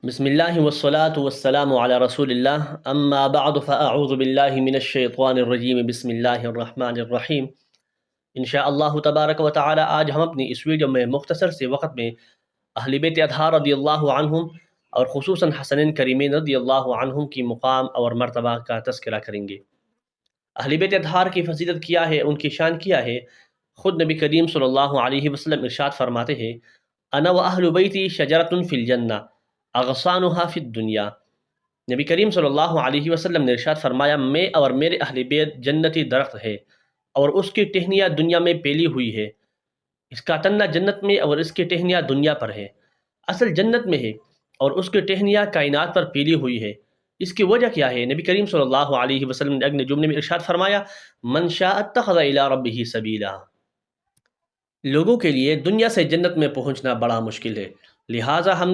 बिस्मिल्लाहि वस्सलातु वस्सलामु अला रसूलिल्लाह अम्मा बअद फ़अऊज़ु बिल्लाहि मिनश शैतानिर रजीम बिस्मिल्लाहिर रहमानिर रहीम। इंशाअल्लाह तबारक व तआला आज हम अपनी इस वीडियो में मुख्तसर से वक़्त में अहले बैत अतहार रदियल्लाहु अन्हुम और ख़ुसूसन हसनैन करीमैन रदियल्लाहु अन्हुम की मुक़ाम और मर्तबा का तज़किरा करेंगे। अहले बैत अतहार की फ़ज़ीलत क्या है, उनकी शान क्या है। ख़ुद नबी करीम सल्लल्लाहु अलैहि वसल्लम इरशाद फरमाते हैं, अना व अहलु बैती शजरतुन फ़िल जन्ना अग़सानुहा फ़िद दुनिया। नबी करीम सल्लल्लाहु अलैहि वसल्लम ने इरशाद फरमाया, मैं और मेरे अहले बैत जन्नती दरख्त है और उसकी टहनियाँ दुनिया में फैली हुई है। इसका तन्ना जन्नत में और इसकी टहनियाँ दुनिया पर है। असल जन्नत में है और उसकी टहनियाँ कायनात पर फैली हुई है। इसकी वजह क्या है? नबी करीम सल्लल्लाहु अलैहि वसल्लम ने अगले जुमले में इरशाद फरमाया, मन शाअ अत्तख़ज़ इला रब्बिही सबीला। लोगों के लिए दुनिया से जन्नत में पहुंचना बड़ा मुश्किल है, लिहाजा हम